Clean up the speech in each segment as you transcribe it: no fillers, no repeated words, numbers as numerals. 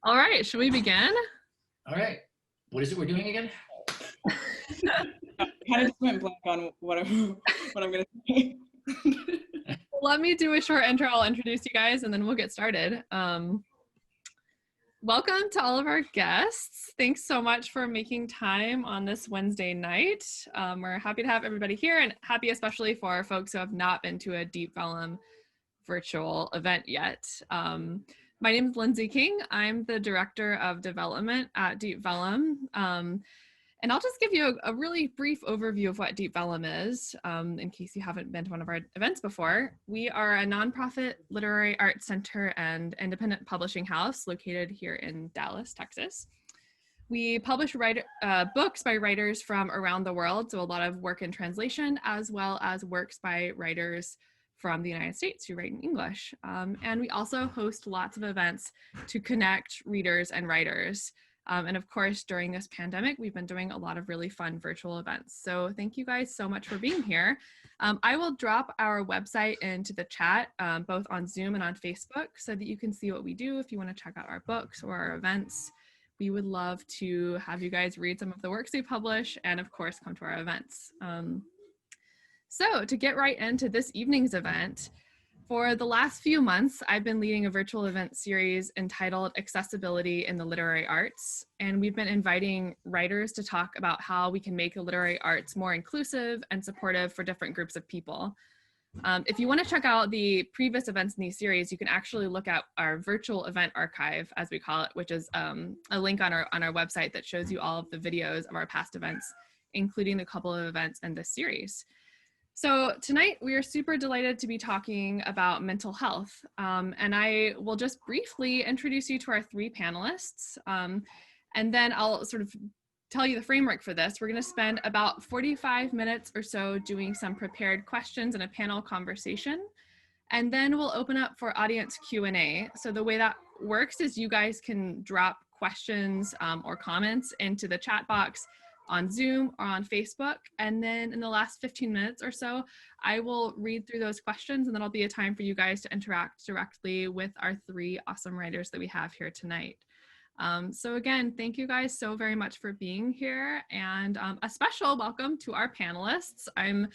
All right, should we begin? All right. What is it we're doing again? Kind of just went blank on what I'm going to say. Let me do a short intro. I'll introduce you guys and then we'll get started. Welcome to all of our guests. Thanks so much for making time on this Wednesday night. We're happy to have everybody here and happy especially for folks who have not been to a Deep Vellum virtual event yet. My name is Lindsay King. I'm the Director of Development at Deep Vellum. And I'll just give you a really brief overview of what Deep Vellum is, in case you haven't been to one of our events before. We are a nonprofit literary arts center and independent publishing house located here in Dallas, Texas. We publish books by writers from around the world, so a lot of work in translation, as well as works by writers from the United States who write in English. And we also host lots of events to connect readers and writers. And of course, during this pandemic, we've been doing a lot of really fun virtual events. So thank you guys so much for being here. I will drop our website into the chat, both on Zoom and on Facebook, so that you can see what we do if you want to check out our books or our events. We would love to have you guys read some of the works we publish and of course, come to our events. So to get right into this evening's event, for the last few months, I've been leading a virtual event series entitled Accessibility in the Literary Arts, and we've been inviting writers to talk about how we can make the literary arts more inclusive and supportive for different groups of people. If you want to check out the previous events in these series, you can actually look at our virtual event archive, as we call it, which is a link on our website that shows you all of the videos of our past events, including a couple of events in this series. So tonight we are super delighted to be talking about mental health, and I will just briefly introduce you to our three panelists, and then I'll sort of tell you the framework for this. We're going to spend about 45 minutes or so doing some prepared questions and a panel conversation, and then we'll open up for audience Q&A. So the way that works is you guys can drop questions or comments into the chat box on Zoom or on Facebook. And then in the last 15 minutes or so, I will read through those questions and then it'll be a time for you guys to interact directly with our three awesome writers that we have here tonight. So again, thank you guys so very much for being here and a special welcome to our panelists. I'm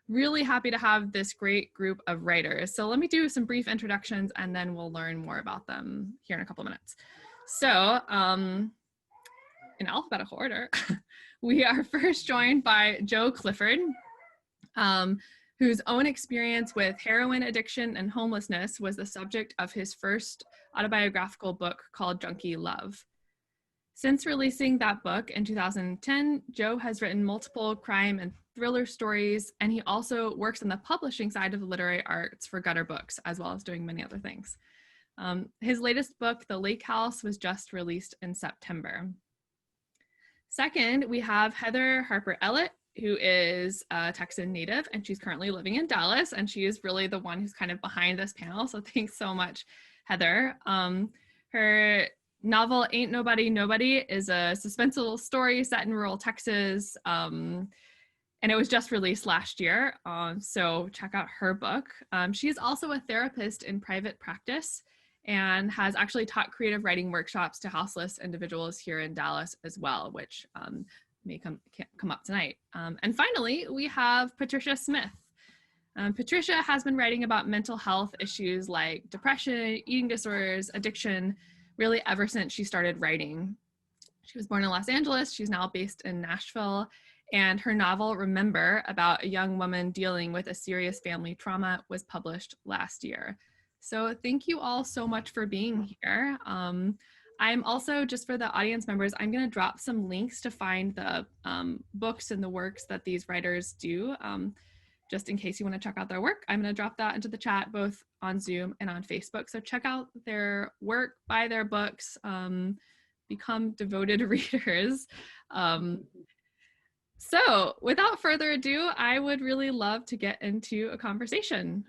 really happy to have this great group of writers. So let me do some brief introductions and then we'll learn more about them here in a couple of minutes. So in alphabetical order, we are first joined by Joe Clifford, whose own experience with heroin addiction and homelessness was the subject of his first autobiographical book called Junkie Love. Since releasing that book in 2010, Joe has written multiple crime and thriller stories, and he also works on the publishing side of the literary arts for Gutter Books, as well as doing many other things. His latest book, The Lake House, was just released in September. Second, we have Heather Harper Ellett, who is a Texan native, and she's currently living in Dallas, and she is really the one who's kind of behind this panel, so thanks so much, Heather. Her novel, Ain't Nobody Nobody, is a suspenseful story set in rural Texas, and it was just released last year, so check out her book. She is also a therapist in private practice, and has actually taught creative writing workshops to houseless individuals here in Dallas as well, which may come up tonight. And finally, we have Patricia Smith. Patricia has been writing about mental health issues like depression, eating disorders, addiction, really ever since she started writing. She was born in Los Angeles. She's now based in Nashville. And her novel, Remember, about a young woman dealing with a serious family trauma, was published last year. So thank you all so much for being here. I'm also, just for the audience members, I'm going to drop some links to find the books and the works that these writers do, just in case you want to check out their work. I'm going to drop that into the chat, both on Zoom and on Facebook. So check out their work, buy their books, become devoted readers. So without further ado, I would really love to get into a conversation.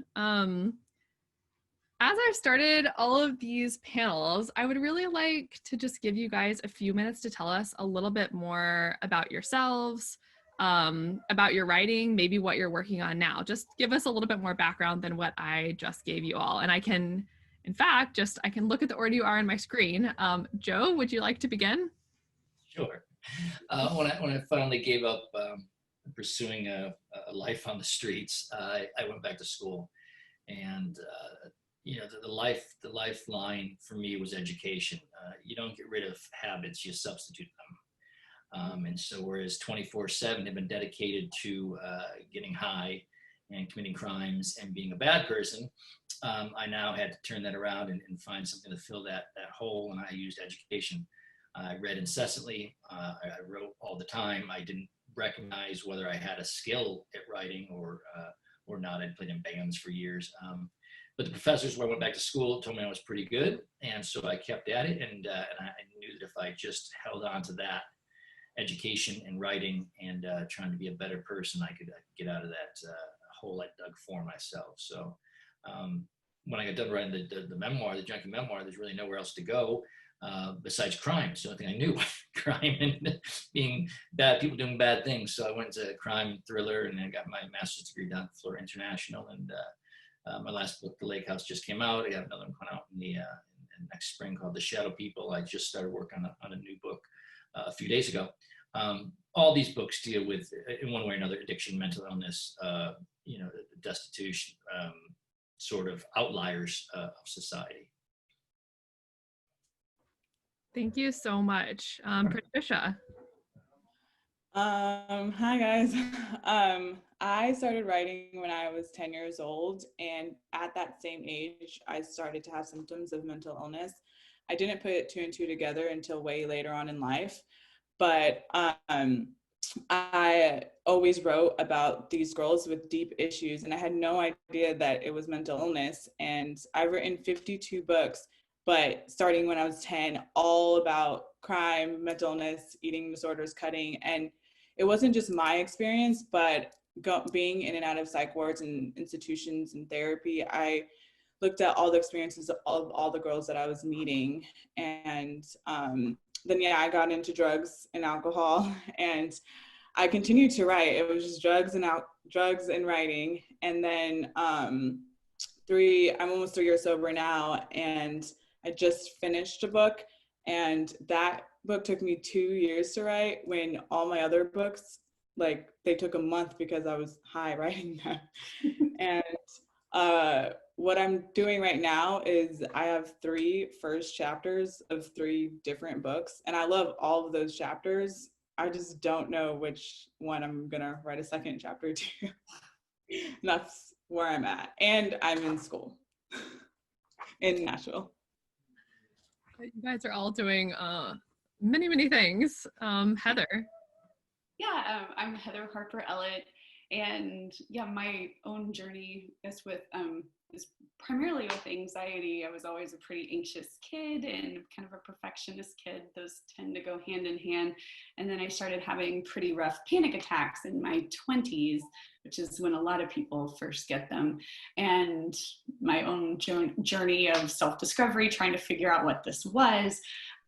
As I've started all of these panels, I would really like to just give you guys a few minutes to tell us a little bit more about yourselves, about your writing, maybe what you're working on now. Just give us a little bit more background than what I just gave you all. And I can In fact, I can look at the order you are on my screen. Joe, would you like to begin? Sure. When I finally gave up pursuing a life on the streets, I went back to school, and the lifeline for me was education. You don't get rid of habits; you substitute them. And so, whereas 24/7 have been dedicated to getting high and committing crimes and being a bad person, I now had to turn that around and find something to fill that hole, and I used education. I read incessantly. I wrote all the time. I didn't recognize whether I had a skill at writing or not. I'd played in bands for years. But the professors when I went back to school told me I was pretty good, and so I kept at it. And I knew that if I just held on to that education and writing and trying to be a better person, I could get out of that hole I dug for myself. So when I got done writing the memoir, the Junkie memoir, there's really nowhere else to go besides crime. It's the only thing I knew, crime and being bad, people doing bad things. So I went to crime thriller, and I got my master's degree down at Florida International. And my last book, The Lake House, just came out. I got another one coming out in next spring called The Shadow People. I just started working on a new book a few days ago. All these books deal with, in one way or another, addiction, mental illness, destitution, sort of outliers of society. Thank you so much. Patricia. Hi guys. I started writing when I was 10 years old, and at that same age, I started to have symptoms of mental illness. I didn't put two and two together until way later on in life, but I always wrote about these girls with deep issues, and I had no idea that it was mental illness. And I've written 52 books, but starting when I was 10, all about crime, mental illness, eating disorders, cutting. And it wasn't just my experience, but being in and out of psych wards and institutions and therapy, I looked at all the experiences of all the girls that I was meeting. And then, I got into drugs and alcohol, and I continued to write. It was just drugs and writing. And then I'm almost 3 years sober now, and I just finished a book, and that book took me 2 years to write, when all my other books, they took a month because I was high writing them. And what I'm doing right now is I have 3 first chapters of 3 different books, and I love all of those chapters. I just don't know which one I'm gonna write a second chapter to. That's where I'm at. And I'm in school in Nashville. You guys are all doing many, many things. Heather. Yeah, I'm Heather Harper Ellett, and my own journey is primarily with anxiety. I was always a pretty anxious kid and kind of a perfectionist kid. Those tend to go hand in hand. And then I started having pretty rough panic attacks in my 20s, which is when a lot of people first get them. And my own journey of self-discovery, trying to figure out what this was,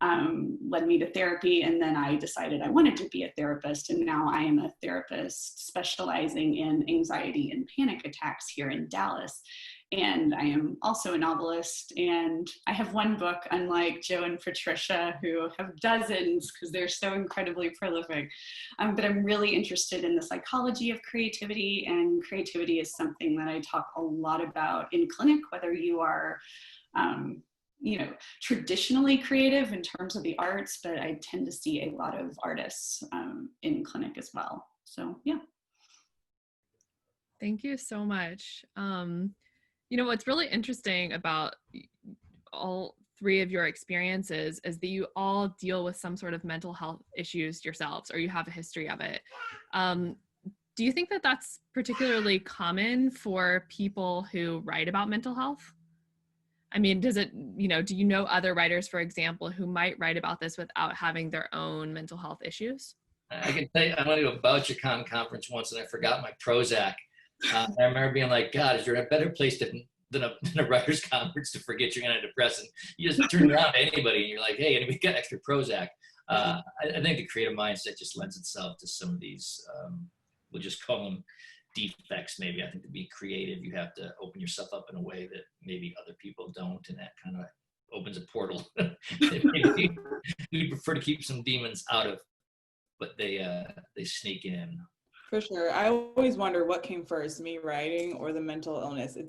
led me to therapy. And then I decided I wanted to be a therapist. And now I am a therapist specializing in anxiety and panic attacks here in Dallas. And I am also a novelist, and I have one book, unlike Joe and Patricia, who have dozens because they're so incredibly prolific. But I'm really interested in the psychology of creativity, and creativity is something that I talk a lot about in clinic, whether you are traditionally creative in terms of the arts, but I tend to see a lot of artists in clinic as well. So, yeah. Thank you so much. What's really interesting about all 3 of your experiences is that you all deal with some sort of mental health issues yourselves, or you have a history of it. Do you think that that's particularly common for people who write about mental health? I mean, do you know other writers, for example, who might write about this without having their own mental health issues? I can tell you, I went to a BoucherCon conference once, and I forgot my Prozac. I remember being like, God, is there a better place than a writer's conference to forget your antidepressant? You just turn around to anybody and you're like, hey, and we got extra Prozac. I think the creative mindset just lends itself to some of these, we'll just call them defects, maybe. I think to be creative, you have to open yourself up in a way that maybe other people don't, and that kind of opens a portal that maybe we prefer to keep some demons out of, but they sneak in. For sure. I always wonder what came first, me writing or the mental illness. They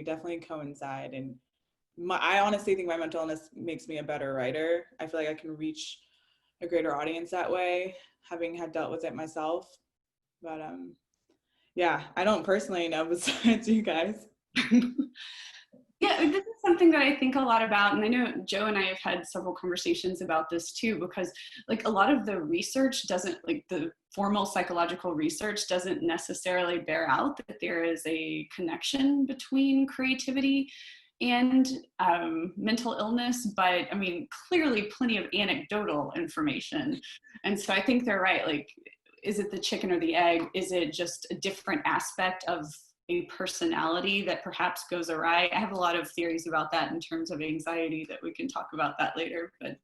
definitely coincide. And I honestly think my mental illness makes me a better writer. I feel like I can reach a greater audience that way, having had dealt with it myself. But yeah, I don't personally know besides you guys. Yeah, this is something that I think a lot about, and I know Joe and I have had several conversations about this too, because like a lot of the research doesn't, like the formal psychological research doesn't necessarily bear out that there is a connection between creativity and mental illness, but I mean, clearly plenty of anecdotal information. And so I think they're right, like, is it the chicken or the egg? Is it just a different aspect of a personality that perhaps goes awry? I have a lot of theories about that in terms of anxiety that we can talk about that later, but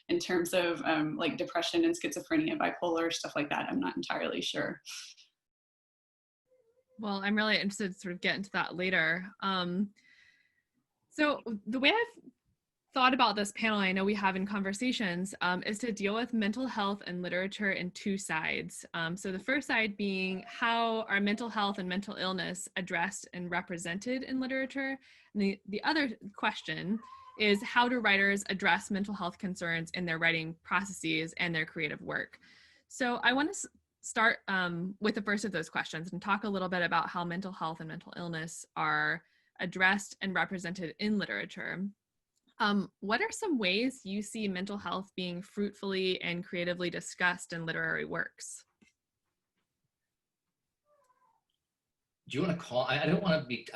in terms of like depression and schizophrenia, bipolar, stuff like that, I'm not entirely sure. Well, I'm really interested to sort of get into that later. So the way I've thought about this panel, I know we have in conversations, is to deal with mental health and literature in two sides. So the first side being how are mental health and mental illness addressed and represented in literature? And the other question is how do writers address mental health concerns in their writing processes and their creative work? So I want to start with the first of those questions and talk a little bit about how mental health and mental illness are addressed and represented in literature. What are some ways you see mental health being fruitfully and creatively discussed in literary works? Do you want to call? I don't want to be,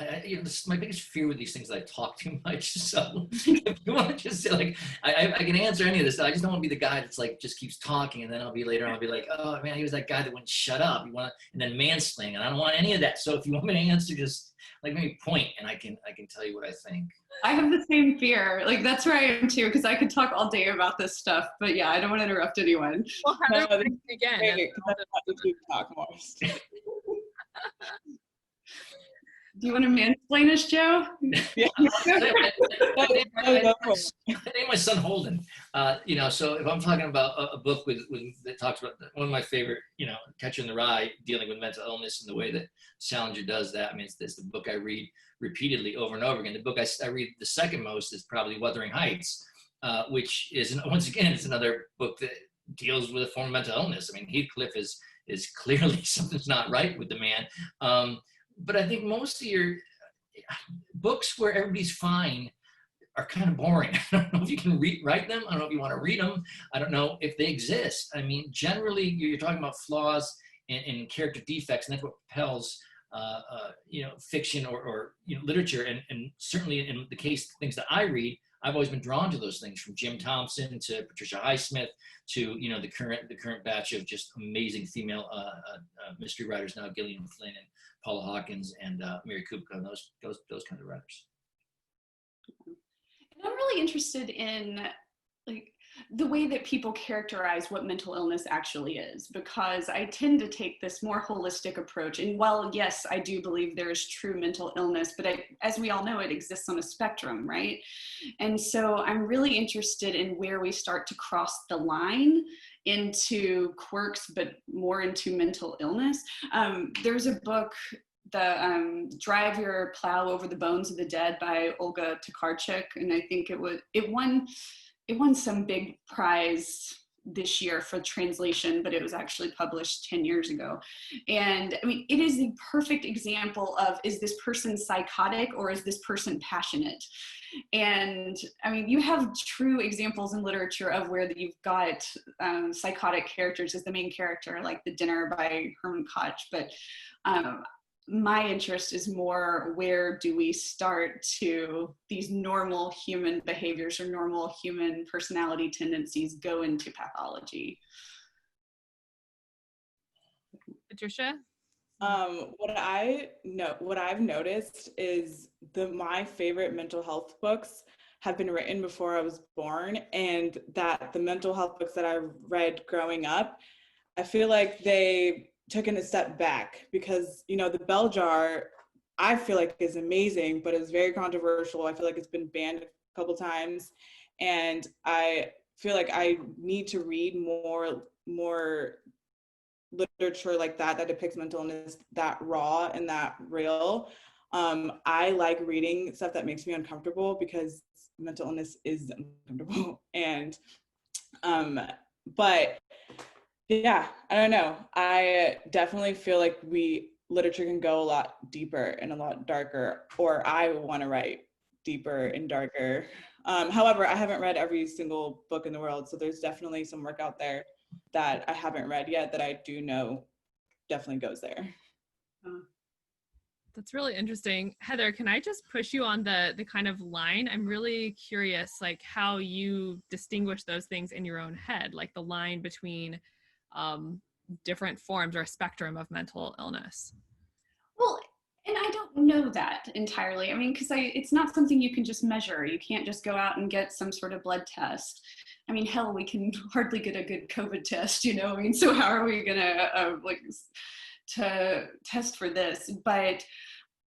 this is my biggest fear with these things, that I talk too much. So if you want to just say like, I can answer any of this. I just don't want to be the guy that's like, just keeps talking. And then I'll be like, oh man, he was that guy that wouldn't shut up. You want to, and then mansplain, and I don't want any of that. So if you want me to answer, just like maybe point and I can tell you what I think. I have the same fear. Like that's where I am too, because I could talk all day about this stuff, but yeah, I don't want to interrupt anyone. Well, Heather, again. Talk more. Do you want to mansplain us, Joe? Yeah. I named my son Holden. So if I'm talking about a book that talks about one of my favorite, Catcher in the Rye, dealing with mental illness and the way that Salinger does that. I mean, it's the book I read repeatedly over and over again. The book I read the second most is probably Wuthering Heights, which is, once again, it's another book that deals with a form of mental illness. I mean, Heathcliff is clearly something's not right with the man. But I think most of your books where everybody's fine are kind of boring. I don't know if you can write them. I don't know if you want to read them. I don't know if they exist. I mean, generally, you're talking about flaws and character defects, and that's what propels, fiction or literature. And certainly in the case, things that I read, I've always been drawn to those things, from Jim Thompson to Patricia Smith to the current batch of just amazing female mystery writers now, Gillian Flynn and Paula Hawkins and Mary Kupka, and those kind of writers. And I'm really interested in like the way that people characterize what mental illness actually is, because I tend to take this more holistic approach. And while, yes, I do believe there is true mental illness, but as we all know, it exists on a spectrum, right? And so I'm really interested in where we start to cross the line into quirks, but more into mental illness. There's a book, the Drive Your Plow Over the Bones of the Dead by Olga Tokarczuk, and I think it won some big prize this year for translation, but it was actually published 10 years ago. And I mean, it is the perfect example of, is this person psychotic or is this person passionate? And I mean, you have true examples in literature of where you've got psychotic characters as the main character, like The Dinner by Herman Koch. But my interest is more, where do we start to these normal human behaviors or normal human personality tendencies go into pathology? Patricia? What I've noticed is my favorite mental health books have been written before I was born, and that the mental health books that I read growing up, I feel like they taken a step back because, you know, the bell jar, I feel like is amazing, but it's very controversial. I feel like it's been banned a couple times. And I feel like I need to read more literature like that depicts mental illness that raw and that real. I like reading stuff that makes me uncomfortable because mental illness is uncomfortable. And but yeah, I don't know. I definitely feel like literature can go a lot deeper and a lot darker, or I want to write deeper and darker. However, I haven't read every single book in the world, so there's definitely some work out there that I haven't read yet that I do know definitely goes there. That's really interesting. Heather, can I just push you on the kind of line? I'm really curious, like how you distinguish those things in your own head, like the line between different forms or a spectrum of mental illness. Well, and I don't know that entirely. I mean, because it's not something you can just measure. You can't just go out and get some sort of blood test. I mean, hell, we can hardly get a good COVID test, you know? I mean, so how are we gonna to test for this? But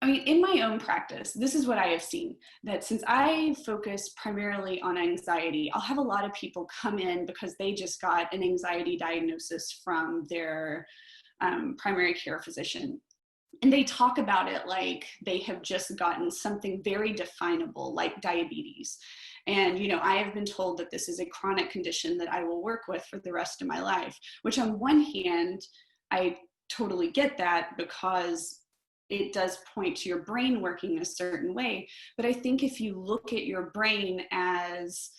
I mean, in my own practice, this is what I have seen, that since I focus primarily on anxiety, I'll have a lot of people come in because they just got an anxiety diagnosis from their primary care physician. And they talk about it like they have just gotten something very definable, like diabetes. And, you know, I have been told that this is a chronic condition that I will work with for the rest of my life, which on one hand, I totally get that because it does point to your brain working a certain way. But I think if you look at your brain as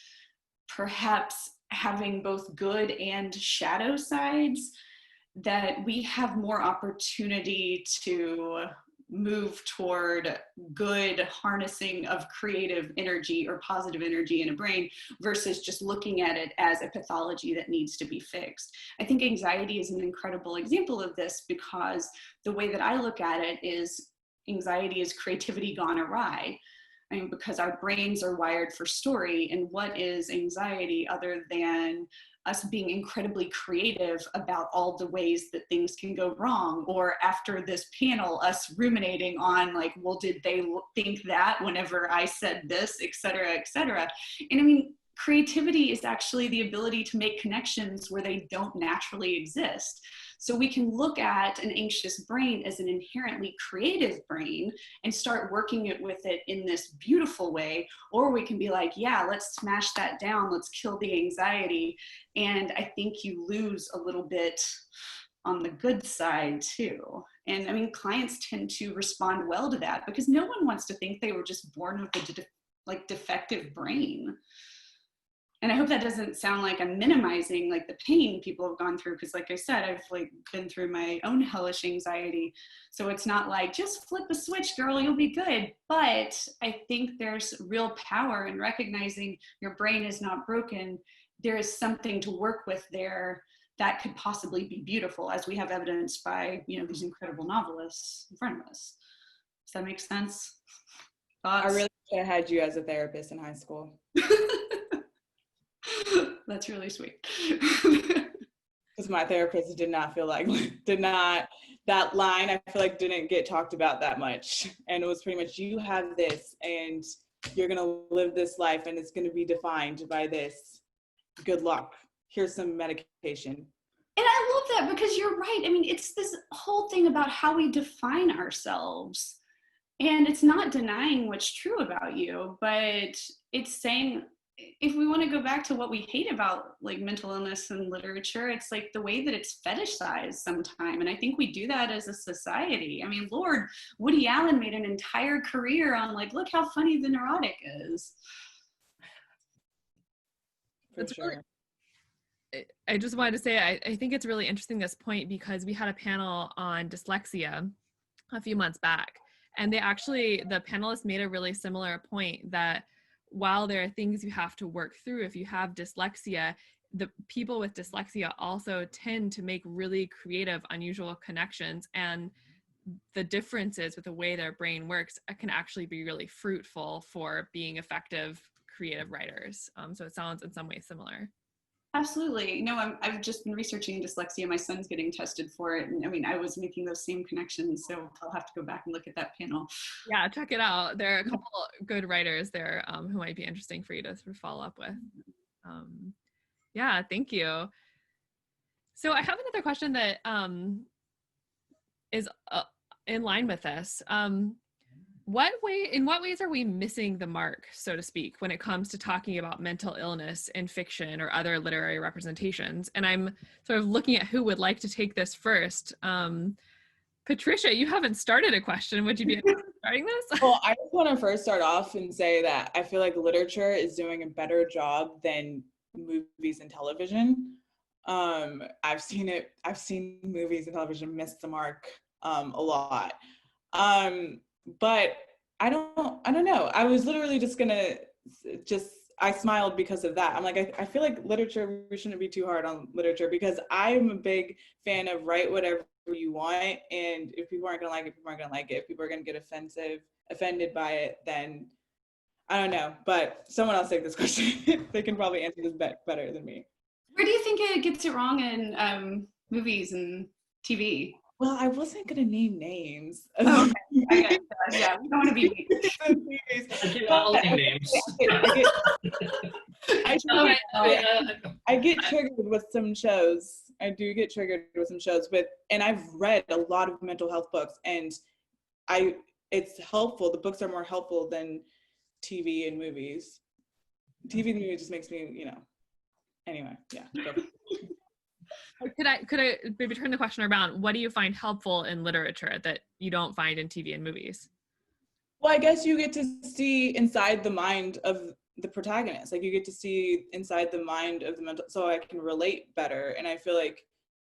perhaps having both good and shadow sides, that we have more opportunity to move toward good harnessing of creative energy or positive energy in a brain versus just looking at it as a pathology that needs to be fixed. I think anxiety is an incredible example of this because the way that I look at it is anxiety is creativity gone awry. I mean, because our brains are wired for story, and what is anxiety other than us being incredibly creative about all the ways that things can go wrong, or after this panel, us ruminating on like, well, did they think that whenever I said this, et cetera, et cetera. And I mean, creativity is actually the ability to make connections where they don't naturally exist. So we can look at an anxious brain as an inherently creative brain and start working with it in this beautiful way, or we can be like, yeah, let's smash that down, let's kill the anxiety. And I think you lose a little bit on the good side too. And I mean, clients tend to respond well to that because no one wants to think they were just born with a defective brain. And I hope that doesn't sound like I'm minimizing like the pain people have gone through, because like I said, I've like been through my own hellish anxiety. So it's not like just flip a switch, girl, you'll be good. But I think there's real power in recognizing your brain is not broken. There is something to work with there that could possibly be beautiful, as we have evidenced by, you know, these incredible novelists in front of us. Does that make sense? Thoughts? I really wish I had you as a therapist in high school. That's really sweet. Because my therapist that line, I feel like didn't get talked about that much. And it was pretty much, you have this and you're going to live this life and it's going to be defined by this. Good luck. Here's some medication. And I love that because you're right. I mean, it's this whole thing about how we define ourselves. And it's not denying what's true about you, but it's saying, if we want to go back to what we hate about like mental illness and literature, it's like the way that it's fetishized sometimes. And I think we do that as a society. I mean, Lord, Woody Allen made an entire career on like, look how funny the neurotic is. That's really, I just wanted to say, I think it's really interesting, this point, because we had a panel on dyslexia a few months back. And the panelists made a really similar point that while there are things you have to work through if you have dyslexia, the people with dyslexia also tend to make really creative, unusual connections, and the differences with the way their brain works can actually be really fruitful for being effective creative writers. So it sounds in some ways similar. Absolutely. No, I've just been researching dyslexia. My son's getting tested for it. And I mean, I was making those same connections. So I'll have to go back and look at that panel. Yeah, check it out. There are a couple good writers there who might be interesting for you to sort of follow up with. Yeah, thank you. So I have another question that is in line with this. In what ways are we missing the mark, so to speak, when it comes to talking about mental illness in fiction or other literary representations? And I'm sort of looking at who would like to take this first. Patricia, you haven't started a question. Would you be interested in starting this? Well, I just want to first start off and say that I feel like literature is doing a better job than movies and television. I've seen movies and television miss the mark a lot. But I don't know. I was literally I smiled because of that. I'm like, I feel like literature, we shouldn't be too hard on literature, because I'm a big fan of write whatever you want. And if people aren't gonna like it, people aren't gonna like it. If people are gonna get offended by it, then I don't know. But someone else take this question. They can probably answer this better than me. Where do you think it gets it wrong in movies and TV? Well, I wasn't gonna name names. Oh, okay. Yeah, we don't want to be I'll name names. I get triggered with some shows. I do get triggered with some shows, and I've read a lot of mental health books, and it's helpful. The books are more helpful than TV and movies. TV and movies just makes me, anyway, yeah. Could I maybe turn the question around? What do you find helpful in literature that you don't find in TV and movies? Well, I guess you get to see inside the mind of the protagonist. Like, you get to see inside the mind of the mental, so I can relate better. And I feel like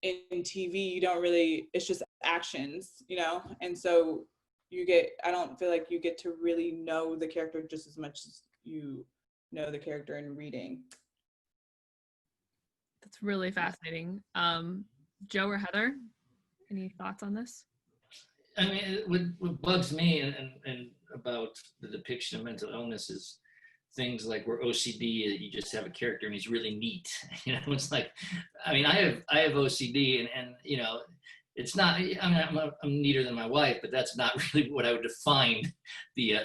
in TV, you don't really, it's just actions, And so I don't feel like you get to really know the character just as much as you know the character in reading. That's really fascinating. Joe or Heather, any thoughts on this? I mean, what bugs me and about the depiction of mental illness is things like where OCD, you just have a character and he's really neat. It's like, I mean, I have OCD and it's not. I'm neater than my wife, but that's not really what I would define the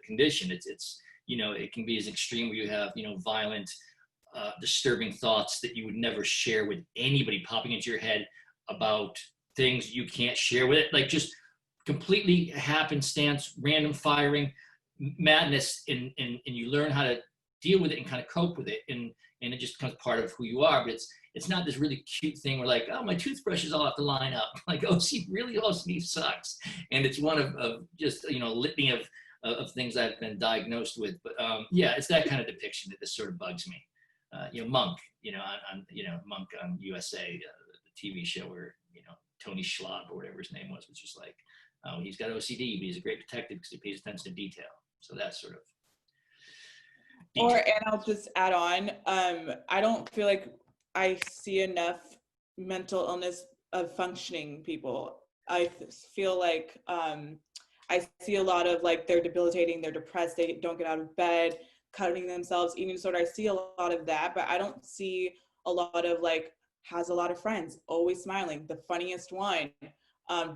condition. It's it can be as extreme where you have violent, disturbing thoughts that you would never share with anybody popping into your head about things you can't share with it, like just completely happenstance, random firing, madness, and you learn how to deal with it and kind of cope with it, and it just becomes part of who you are. But it's not this really cute thing where like, oh, my toothbrushes all have to line up. Like, OCD sucks, and it's one of just litany of things I've been diagnosed with. But yeah, it's that kind of depiction that this sort of bugs me. Monk, Monk on USA, the TV show where Tony Schlapp or whatever his name was just like, oh, he's got OCD, but he's a great detective because he pays attention to detail. So that's sort of. And I'll just add on, I don't feel like I see enough mental illness of functioning people. I feel like I see a lot of like they're debilitating, they're depressed, they don't get out of bed, cutting themselves, eating disorder. I see a lot of that, but I don't see a lot of like, has a lot of friends, always smiling, the funniest one,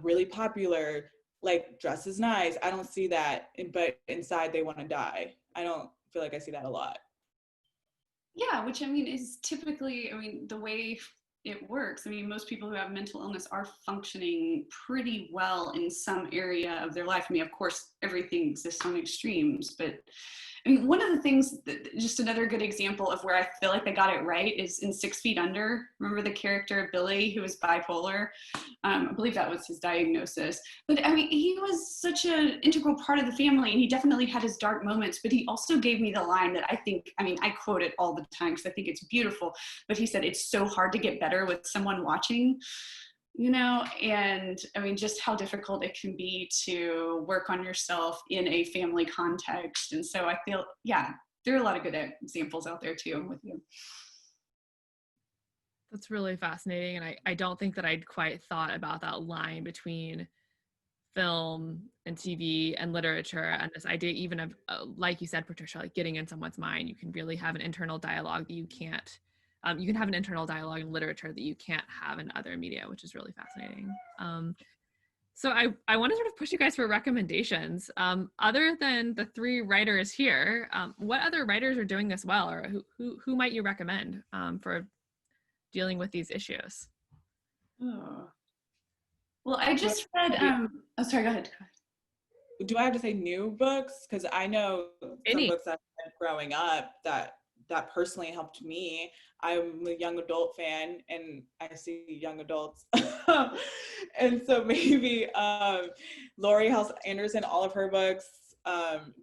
really popular, like dresses nice. I don't see that, but inside they want to die. I don't feel like I see that a lot. Yeah, which I mean is typically, the way it works. Most people who have mental illness are functioning pretty well in some area of their life. Of course, everything exists on extremes, but one of the things, just another good example of where I feel like they got it right is in 6 Feet Under. Remember the character Billy, who was bipolar? I believe that was his diagnosis. But he was such an integral part of the family, and he definitely had his dark moments, but he also gave me the line that I think, I quote it all the time because I think it's beautiful, but he said, it's so hard to get better with someone watching. And just how difficult it can be to work on yourself in a family context. And so I feel, yeah, there are a lot of good examples out there too. I'm with you. That's really fascinating. And I don't think that I'd quite thought about that line between film and TV and literature, and this idea even of, like you said, Patricia, like getting in someone's mind. You can really have an internal dialogue that you can't you can have an internal dialogue in literature that you can't have in other media, which is really fascinating. So I want to sort of push you guys for recommendations. Other than the three writers here, what other writers are doing this well, or who might you recommend for dealing with these issues? Oh. Well, I just read, oh, sorry, go ahead. Do I have to say new books? Because I know some books I've read growing up that personally helped me. I'm a young adult fan, and I see young adults. And so maybe Laurie House Anderson, all of her books,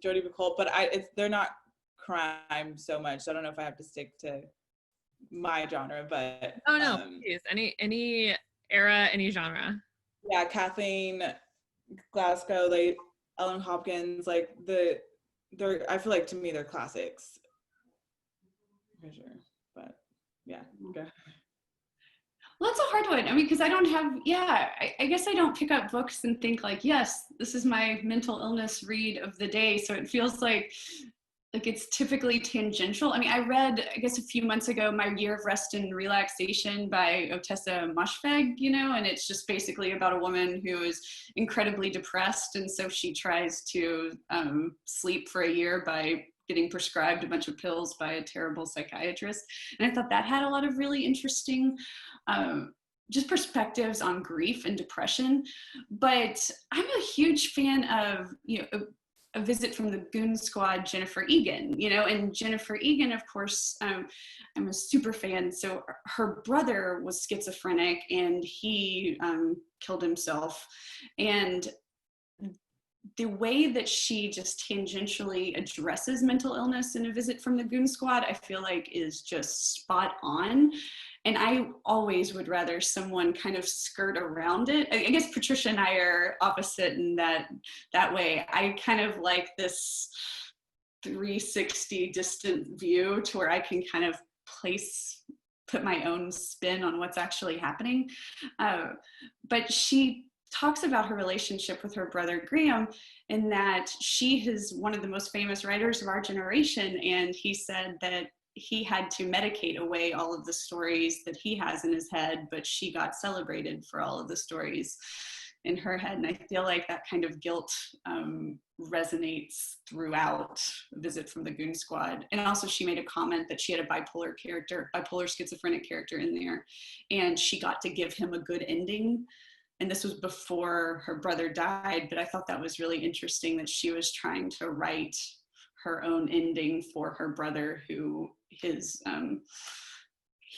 Jodi Picoult, but they're not crime so much. So I don't know if I have to stick to my genre, but oh no, please, any era, any genre. Yeah, Kathleen Glasgow, like Ellen Hopkins, like I feel like to me they're classics. For sure. But yeah, okay. Well, that's a hard one. I mean, because I don't have, I guess I don't pick up books and think like, yes, this is my mental illness read of the day. So it feels like it's typically tangential. I mean, I read, I guess a few months ago, My Year of Rest and Relaxation by Ottessa Moshfegh, and it's just basically about a woman who is incredibly depressed. And so she tries to sleep for a year by getting prescribed a bunch of pills by a terrible psychiatrist. And I thought that had a lot of really interesting just perspectives on grief and depression. But I'm a huge fan of, A Visit from the Goon Squad, Jennifer Egan, and Jennifer Egan, of course, I'm a super fan. So her brother was schizophrenic and he killed himself. And the way that she just tangentially addresses mental illness in A Visit from the Goon Squad, I feel like is just spot on. And I always would rather someone kind of skirt around it. I guess Patricia and I are opposite in that way. I kind of like this 360 distant view to where I can kind of put my own spin on what's actually happening. But she talks about her relationship with her brother Graham, and that she is one of the most famous writers of our generation. And he said that he had to medicate away all of the stories that he has in his head, but she got celebrated for all of the stories in her head. And I feel like that kind of guilt resonates throughout A Visit from the Goon Squad. And also she made a comment that she had a bipolar schizophrenic character in there, and she got to give him a good ending. And this was before her brother died, but I thought that was really interesting that she was trying to write her own ending for her brother, who he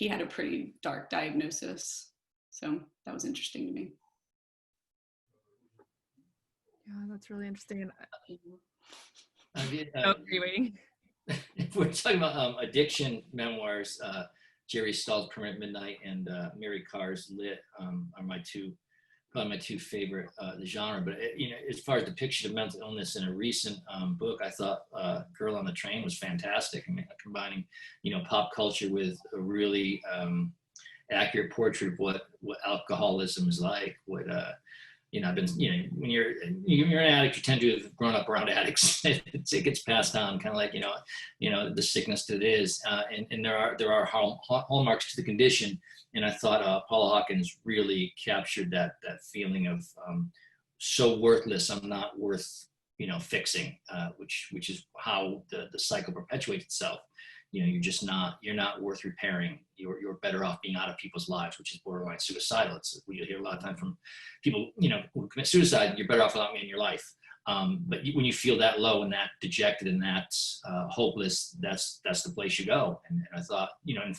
had a pretty dark diagnosis. So that was interesting to me. Yeah, that's really interesting. Waiting. If we're talking about addiction memoirs, Jerry Stahl's Permanent Midnight and Mary Carr's Lit are probably my two favorite genre. But as far as depiction of mental illness in a recent book, I thought Girl on the Train was fantastic. I mean, combining pop culture with a really accurate portrait of what alcoholism is like. I've been when you're an addict, you tend to have grown up around addicts. It gets passed on, kind of like the sickness that it is, and there are hallmarks to the condition. And I thought Paula Hawkins really captured that feeling of so worthless, I'm not worth fixing, which is how the cycle perpetuates itself. You're not worth repairing. You're better off being out of people's lives, which is borderline suicidal. We hear a lot of time from people who commit suicide. You're better off without me in your life. But when you feel that low and that dejected and that hopeless, that's the place you go. And I thought, and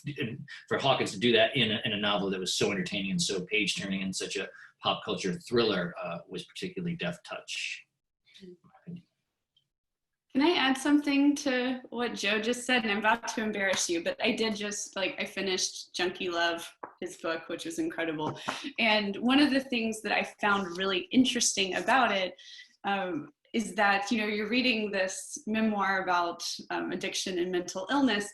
for Hawkins to do that in a novel that was so entertaining and so page turning and such a pop culture thriller was particularly deft touch. Can I add something to what Joe just said? And I'm about to embarrass you, but I did I finished Junkie Love, his book, which was incredible. And one of the things that I found really interesting about it is that, you're reading this memoir about addiction and mental illness.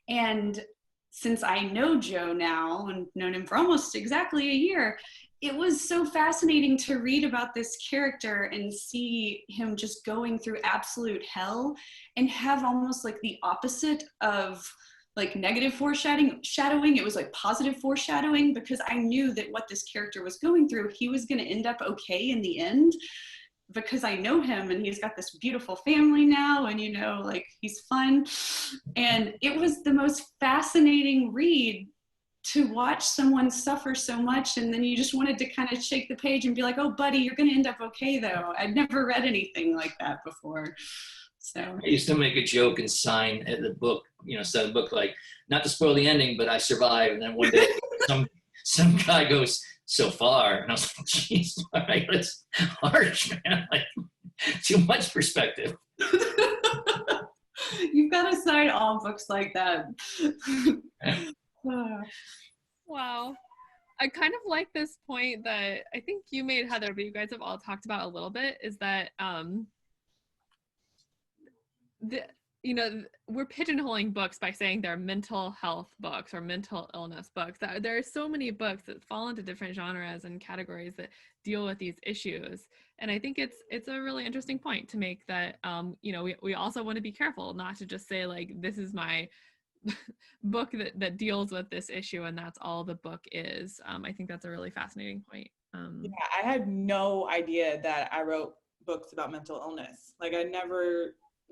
And since I know Joe now and known him for almost exactly a year, it was so fascinating to read about this character and see him just going through absolute hell and have almost like the opposite of like negative foreshadowing. It was like positive foreshadowing, because I knew that what this character was going through, he was going to end up okay in the end, because I know him and he's got this beautiful family now, and you know, like he's fun. And it was the most fascinating read to watch someone suffer so much, and then you just wanted to kind of shake the page and be like, oh buddy, you're going to end up okay though. I'd never read anything like that before. So I used to make a joke and sign the book, you know, sign the book like, not to spoil the ending, but I survived. And then one day some guy goes, so far. And I was like, geez, all right, that's harsh, man. Like, too much perspective. You've got to sign all books like that. Wow. I kind of like this point that I think you made, Heather, but you guys have all talked about a little bit, is that we're pigeonholing books by saying they're mental health books or mental illness books. There are so many books that fall into different genres and categories that deal with these issues. And I think it's a really interesting point to make, that we also want to be careful not to just say like, this is my book that deals with this issue and that's all the book is. I think that's a really fascinating point. Yeah, I had no idea that I wrote books about mental illness. Like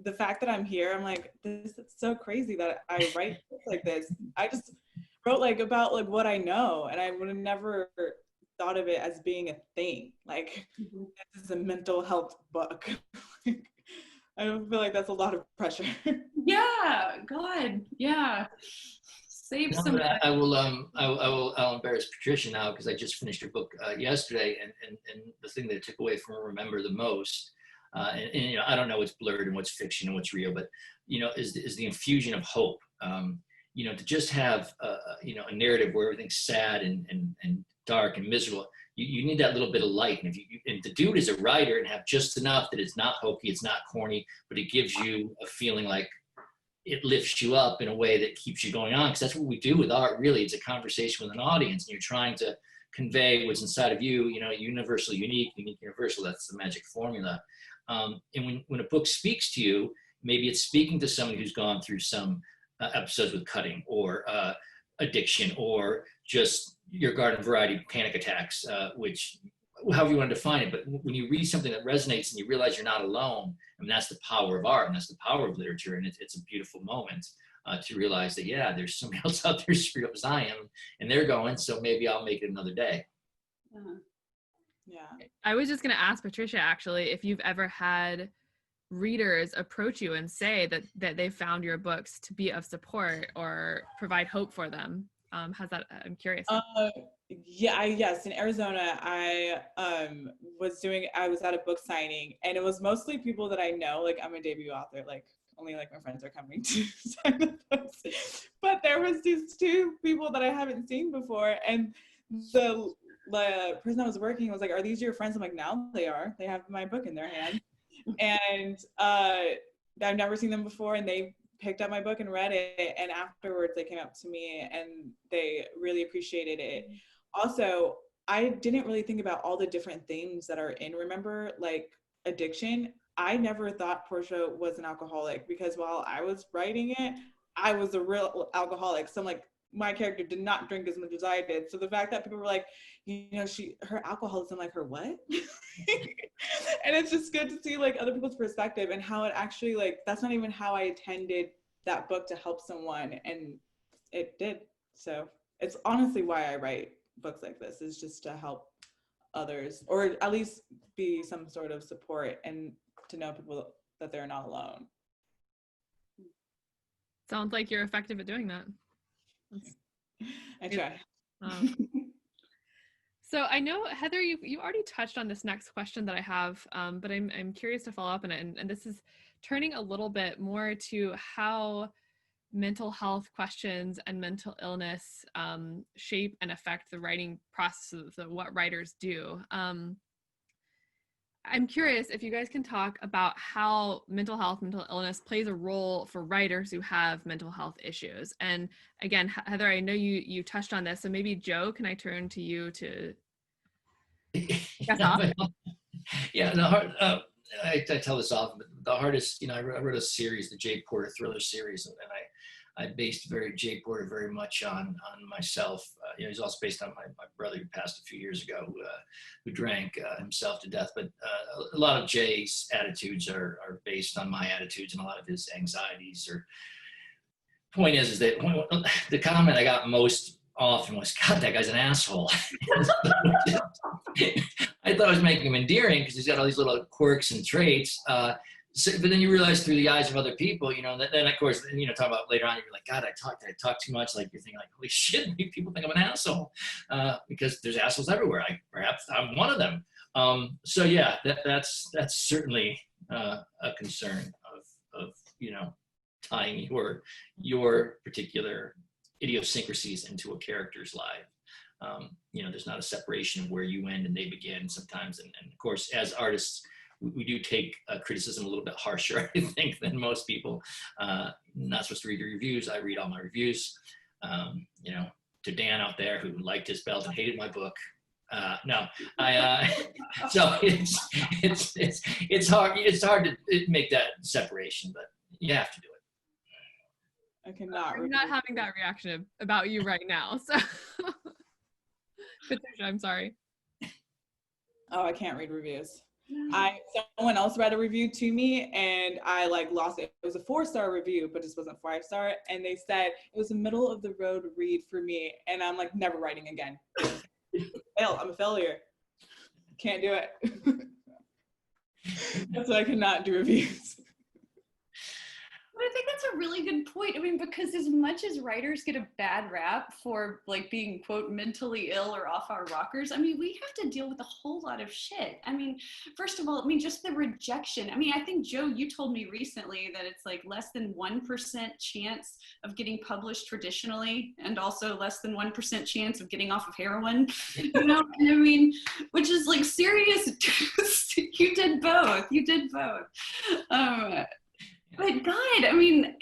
the fact that I'm here, I'm like, this is so crazy that I write books like this. I just wrote like about like what I know, and I would have never thought of it as being a thing. Like, this is a mental health book. I don't feel like that's a lot of pressure. Yeah, God, yeah. Save No, some. I'll embarrass Patricia now, because I just finished her book yesterday, and the thing that I took away from Remember the most, and you know, I don't know what's blurred and what's fiction and what's real, but you know, is the infusion of hope. You know, to just have a narrative where everything's sad and dark and miserable. You need that little bit of light, and to do it as a writer and have just enough that it's not hokey, it's not corny, but it gives you a feeling like it lifts you up in a way that keeps you going on. Because that's what we do with art. Really, it's a conversation with an audience, and you're trying to convey what's inside of you. You know, universal, unique, universal. That's the magic formula. And when a book speaks to you, maybe it's speaking to someone who's gone through some episodes with cutting or addiction, or just your garden variety panic attacks, which however you want to define it. But when you read something that resonates and you realize you're not alone, I mean, that's the power of art, and that's the power of literature. And it's a beautiful moment to realize that, yeah, there's somebody else out there screwed up as I am, and they're going, so maybe I'll make it another day. Yeah. I was just going to ask Patricia, actually, if you've ever had readers approach you and say that they found your books to be of support or provide hope for them. How's that? I'm curious. Yes. In Arizona, I was at a book signing, and it was mostly people that I know. Like, I'm a debut author, like only like my friends are coming to sign the books. But there was these two people that I haven't seen before, and the person I was working was like, "Are these your friends?" I'm like, "No, they are. They have my book in their hand." And I've never seen them before, and they picked up my book and read it, and afterwards they came up to me and they really appreciated it. Also, I didn't really think about all the different themes that are in Remember, like addiction. I never thought Portia was an alcoholic, because while I was writing it, I was a real alcoholic. So I'm like, my character did not drink as much as I did. So the fact that people were like, you know, her alcoholism, like, her what? And it's just good to see like other people's perspective and how it actually, like, that's not even how I intended that book to help someone, and it did. So it's honestly why I write books like this, is just to help others, or at least be some sort of support, and to know people that they're not alone. Sounds like you're effective at doing that. I try. So I know, Heather, you already touched on this next question that I have, but I'm curious to follow up on it. And this is turning a little bit more to how mental health questions and mental illness shape and affect the writing process of what writers do. I'm curious if you guys can talk about how mental health, mental illness plays a role for writers who have mental health issues. And again, Heather, I know you touched on this, so maybe Joe, can I turn to you to guess off? Yeah, I tell this often, but the hardest, you know, I wrote a series, the Jade Porter thriller series, and I based Jay Porter very much on myself. He's also based on my brother who passed a few years ago, who drank himself to death. But a lot of Jay's attitudes are based on my attitudes, and a lot of his anxieties. Point is that the comment I got most often was, "God, that guy's an asshole." I thought I was making him endearing because he's got all these little quirks and traits. But then you realize through the eyes of other people, then of course, talk about later on, you're like, God, I talk too much. Like you're thinking like, holy shit, people think I'm an asshole, because there's assholes everywhere. Perhaps I'm one of them. So yeah, that's certainly a concern of tying your particular idiosyncrasies into a character's life. There's not a separation of where you end and they begin sometimes. And of course, as artists, we do take criticism a little bit harsher, I think, than most people. Not supposed to read your reviews. I read all my reviews. To Dan out there who liked his belt and hated my book. No, so it's hard to make that separation, but you have to do it. I cannot. I'm not having that reaction about you right now. So, Patricia, I'm sorry. Oh, I can't read reviews. Someone else read a review to me and I lost it. It was a 4-star review, but just wasn't 5-star. And they said it was a middle of the road read for me. And I'm like, never writing again. I'm a failure. Can't do it. That's why I cannot do reviews. But I think that's a really good point. I mean, because as much as writers get a bad rap for being, quote, mentally ill or off our rockers, I mean, we have to deal with a whole lot of shit. I mean, first of all, just the rejection. I mean, I think, Joe, you told me recently that it's less than 1% chance of getting published traditionally, and also less than 1% chance of getting off of heroin, And I mean, which is serious. You did both. But God, I mean,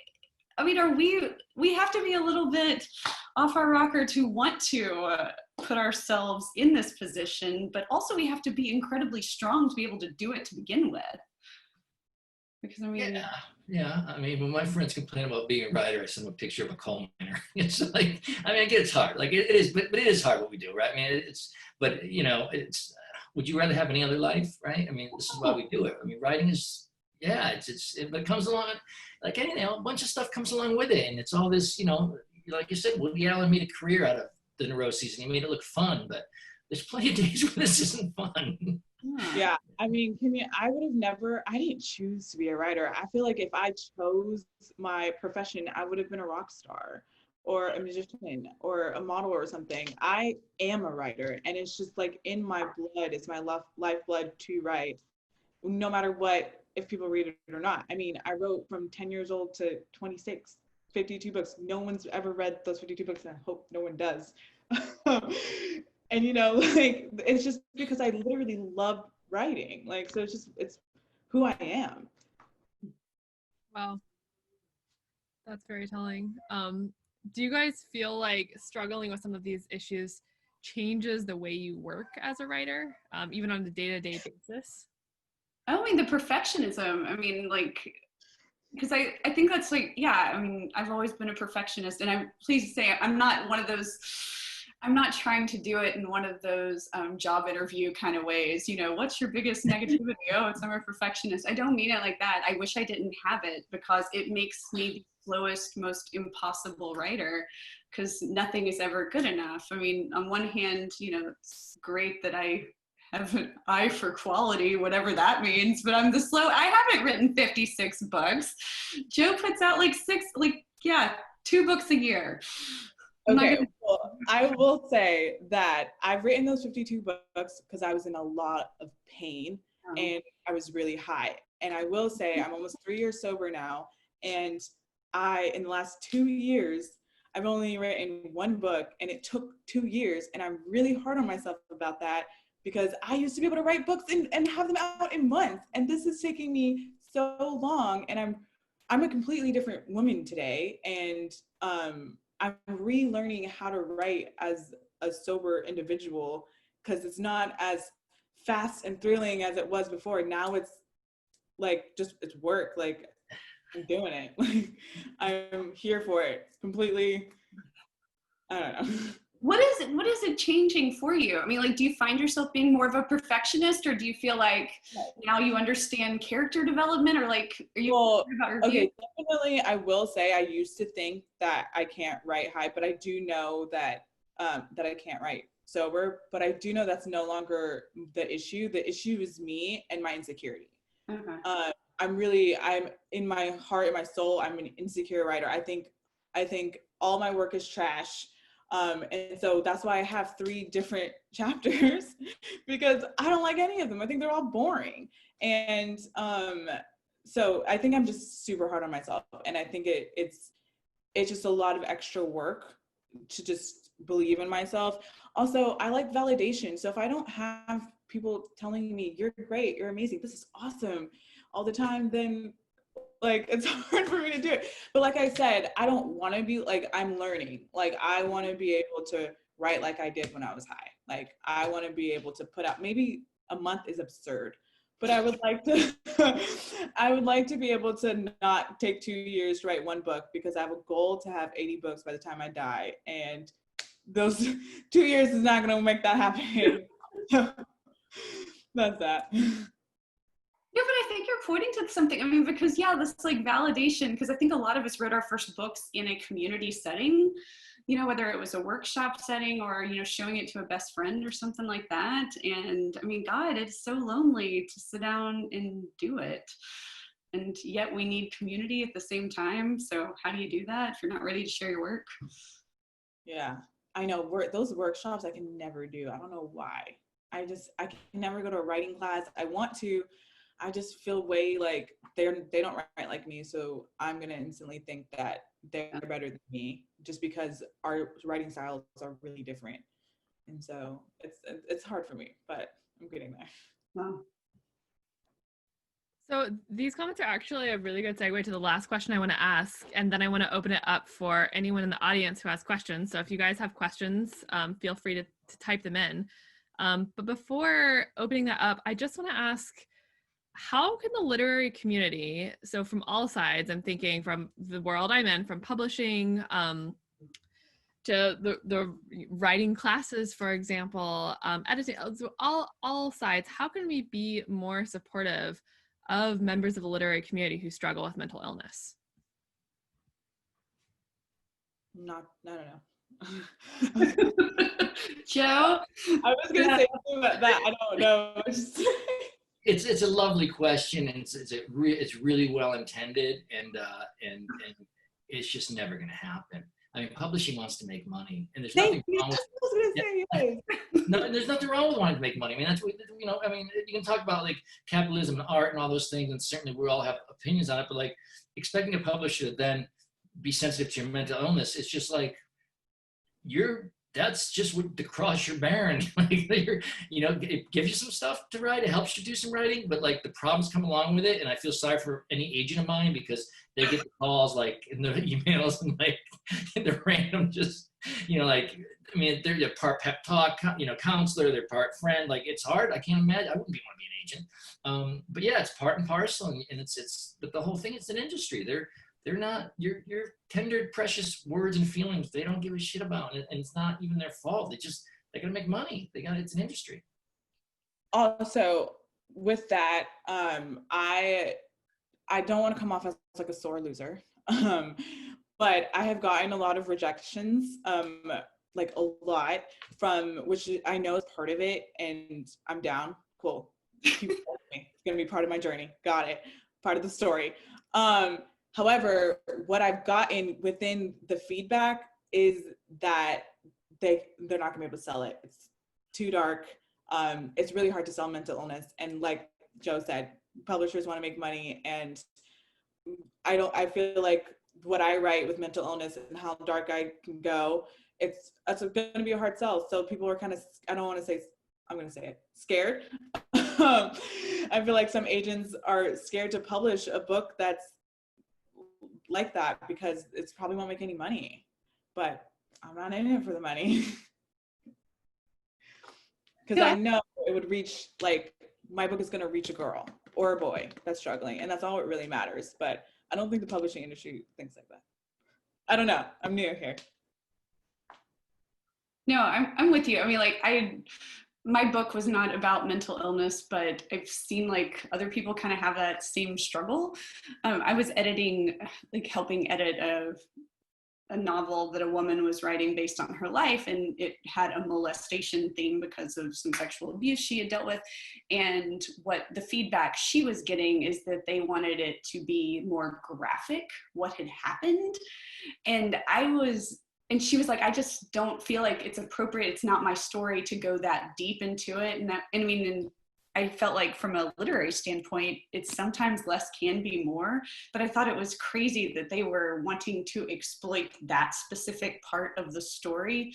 we have to be a little bit off our rocker to want to put ourselves in this position, but also we have to be incredibly strong to be able to do it to begin with. Because yeah. I mean, when my friends complain about being a writer, I send them a picture of a coal miner. It's I get it's hard. It is, but it is hard what we do, right? I mean, it's. Would you rather have any other life, right? I mean, this is why we do it. I mean, writing is. Yeah, it comes along like anything. A bunch of stuff comes along with it, and it's all this, like you said, Woody Allen made a career out of the neuroses, and he made it look fun. But there's plenty of days when this isn't fun. Yeah, I mean, I didn't choose to be a writer. I feel like if I chose my profession, I would have been a rock star or a musician or a model or something. I am a writer, and it's just in my blood. It's my lifeblood to write, no matter what. If people read it or not. I mean, I wrote from 10 years old to 26, 52 books. No one's ever read those 52 books, and I hope no one does. And it's just because I literally love writing. So it's who I am. Wow. That's very telling. Do you guys feel like struggling with some of these issues changes the way you work as a writer, even on a day-to-day basis? I mean, the perfectionism, because I think that's I've always been a perfectionist, and I'm pleased to say I'm not one of those, I'm not trying to do it in one of those job interview kind of ways, what's your biggest negativity? Oh, I'm a perfectionist. I don't mean it like that. I wish I didn't have it, because it makes me the slowest, most impossible writer, because nothing is ever good enough. I mean, on one hand, it's great that I have an eye for quality, whatever that means, but I haven't written 56 books. Joe puts out 2 books a year. Okay, well, I will say that I've written those 52 books because I was in a lot of pain and I was really high. And I will say I'm almost 3 years sober now, and in the last 2 years, I've only written 1 book, and it took 2 years, and I'm really hard on myself about that, because I used to be able to write books and have them out in months. And this is taking me so long. And I'm a completely different woman today. And I'm relearning how to write as a sober individual, because it's not as fast and thrilling as it was before. Now it's it's work. I'm doing it. Like, I'm here for it completely. I don't know. What is it changing for you? I mean, like, do you find yourself being more of a perfectionist, or do you feel like now you understand character development, or like, are you about review? Okay, definitely. I will say I used to think that I can't write high, but I do know that that I can't write sober. But I do know that's no longer the issue. The issue is me and my insecurity. Okay. I'm in my heart, in my soul, I'm an insecure writer. I think all my work is trash. And so that's why I have 3 different chapters because I don't like any of them. I think they're all boring. And so I think I'm just super hard on myself. And I think it's just a lot of extra work to just believe in myself. Also, I like validation. So if I don't have people telling me, you're great, you're amazing, this is awesome all the time, then like it's hard for me to do it. But like I said, I don't want to be like, I'm learning. Like I want to be able to write like I did when I was high. Like I want to be able to put out, maybe a month is absurd, but I would like to I would like to be able to not take 2 years to write 1 book, because I have a goal to have 80 books by the time I die, and those 2 years is not going to make that happen. So that's that. Yeah, but I think you're pointing to something. I mean, because this like validation, because I think a lot of us wrote our first books in a community setting, whether it was a workshop setting or, showing it to a best friend or something like that. And I mean, God, it's so lonely to sit down and do it. And yet we need community at the same time. So how do you do that if you're not ready to share your work? Yeah, I know. Those workshops I can never do. I don't know why. I can never go to a writing class. I want to. I just feel way like they don't write like me, so I'm gonna instantly think that they're better than me just because our writing styles are really different, and so it's hard for me, but I'm getting there. Wow. So these comments are actually a really good segue to the last question I want to ask, and then I want to open it up for anyone in the audience who has questions. So if you guys have questions, feel free to type them in. But before opening that up, I just want to ask, how can the literary community, so from all sides, I'm thinking from the world I'm in, from publishing to the writing classes, for example, editing, so all sides, how can we be more supportive of members of the literary community who struggle with mental illness? I don't know. Joe? I was going to say something about that. I don't know. It's a lovely question, and it's really well intended, and it's just never going to happen. I mean, publishing wants to make money, and there's nothing wrong with. No, there's nothing wrong with wanting to make money. I mean, that's what, I mean, you can talk about like capitalism and art and all those things, and certainly we all have opinions on it. But like expecting a publisher to then be sensitive to your mental illness, it's just like that's just what the cross you're bearing. Like, it gives you some stuff to write. It helps you do some writing, but like the problems come along with it. And I feel sorry for any agent of mine because they get the calls like in the emails and like in the random just, like, I mean, they're part pep talk, counselor, they're part friend. Like it's hard. I can't imagine. I wouldn't want to be an agent. But yeah, it's part and parcel, and but the whole thing, it's an industry. They're not your tender, precious words and feelings. They don't give a shit about it, and it's not even their fault. They're gonna make money. It's an industry. Also, with that, I don't want to come off as like a sore loser, but I have gotten a lot of rejections, like a lot, from which I know is part of it, and I'm down. Cool. Keep me. It's gonna be part of my journey. Got it. Part of the story. However, what I've gotten within the feedback is that they're not gonna be able to sell it. It's too dark. It's really hard to sell mental illness. And like Joe said, publishers want to make money, and I feel like what I write with mental illness and how dark I can go, that's gonna be a hard sell. So people are kind of, I'm gonna say it, scared. I feel like some agents are scared to publish a book that's like that because it's probably won't make any money, but I'm not in it for the money. Because I know it would reach, like, my book is going to reach a girl or a boy that's struggling, and that's all it really matters. But I don't think the publishing industry thinks like that. I don't know. I'm new here. No, I'm with you. I mean, like my book was not about mental illness, but I've seen like other people kind of have that same struggle. I was editing, like helping edit a novel that a woman was writing based on her life, and it had a molestation theme because of some sexual abuse she had dealt with. And what the feedback she was getting is that they wanted it to be more graphic, what had happened. And she was like, I just don't feel like it's appropriate. It's not my story to go that deep into it. And I felt like from a literary standpoint, it's sometimes less can be more, but I thought it was crazy that they were wanting to exploit that specific part of the story.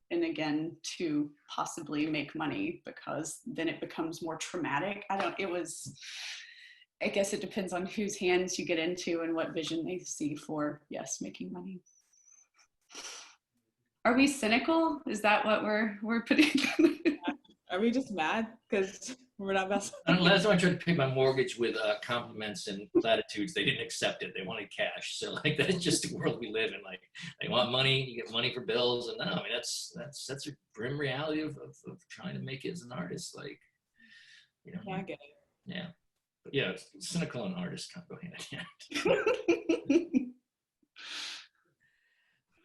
And again, to possibly make money, because then it becomes more traumatic. I guess it depends on whose hands you get into and what vision they see for, yes, making money. Are we cynical? Is that what we're putting? Are we just mad because we're not best? Last time I tried to pay my mortgage with compliments and platitudes, they didn't accept it. They wanted cash. So like that's just the world we live in. Like they want money, you get money for bills, and no, I mean that's a grim reality of trying to make it as an artist. Like, you know. Yeah, I get it. Yeah, but yeah, cynical and artist can't go hand in hand.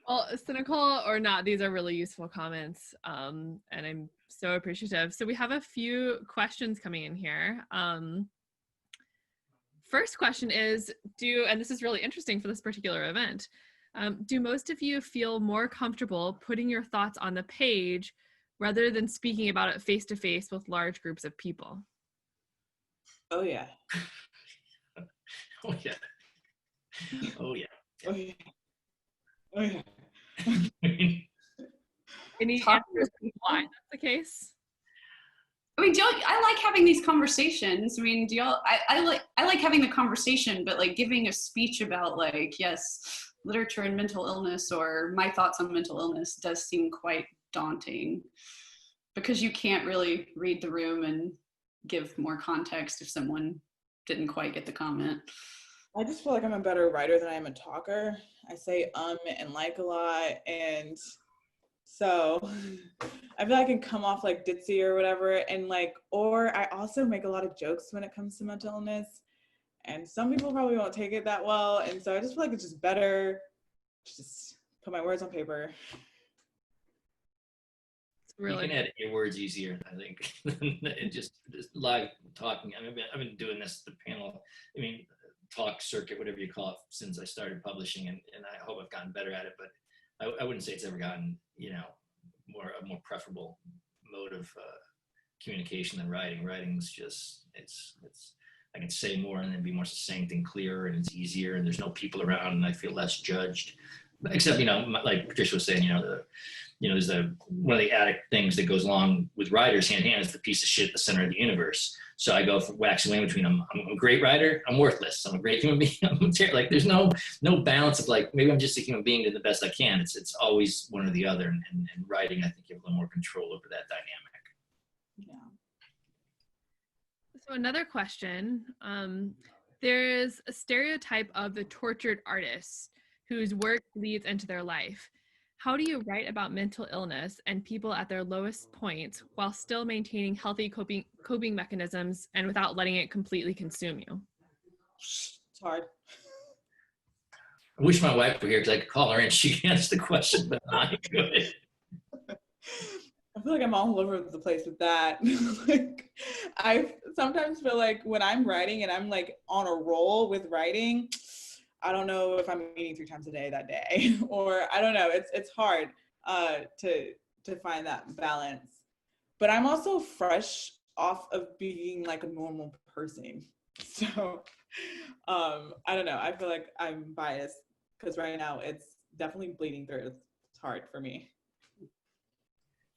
Well, cynical or not, these are really useful comments, and I'm so appreciative. So we have a few questions coming in here. First question is, and this is really interesting for this particular event, do most of you feel more comfortable putting your thoughts on the page rather than speaking about it face-to-face with large groups of people? Oh, yeah. Oh, yeah. Oh, yeah. Oh, yeah. Oh, yeah. Any answers why that's the case? I mean, I like having these conversations. I mean, I like having the conversation, but like giving a speech about like, yes, literature and mental illness or my thoughts on mental illness does seem quite daunting, because you can't really read the room and give more context if someone didn't quite get the comment. I just feel like I'm a better writer than I am a talker. I say and like a lot, and so I feel like I can come off like ditzy or whatever, and like, or I also make a lot of jokes when it comes to mental illness, and some people probably won't take it that well, and so I just feel like it's just better to just put my words on paper. Really? You can edit your words easier, I think, than just live talking. I mean, I've been doing this, the panel, talk circuit, whatever you call it, since I started publishing, and I hope I've gotten better at it, but I wouldn't say it's ever gotten, a more preferable mode of communication than writing. Writing's just, it's I can say more and then be more succinct and clearer, and it's easier, and there's no people around, and I feel less judged. Except, like Patricia was saying, there's one of the addict things that goes along with writers hand in hand is the piece of shit at the center of the universe. So I go from waxing in between I'm a great writer, I'm worthless, I'm a great human being, I'm terrible. Like there's no balance of like, maybe I'm just a human being doing the best I can. It's always one or the other, and writing, I think you have a little more control over that dynamic. Yeah. So another question, there's a stereotype of the tortured artist whose work leads into their life. How do you write about mental illness and people at their lowest points while still maintaining healthy coping mechanisms and without letting it completely consume you? It's hard. I wish my wife were here because I could call her and she can answer the question, but I could. I feel like I'm all over the place with that. Like, I sometimes feel like when I'm writing and I'm like on a roll with writing, I don't know if I'm eating 3 times a day that day, or I don't know. It's hard to find that balance. But I'm also fresh off of being like a normal person, so I don't know. I feel like I'm biased because right now it's definitely bleeding through. It's hard for me.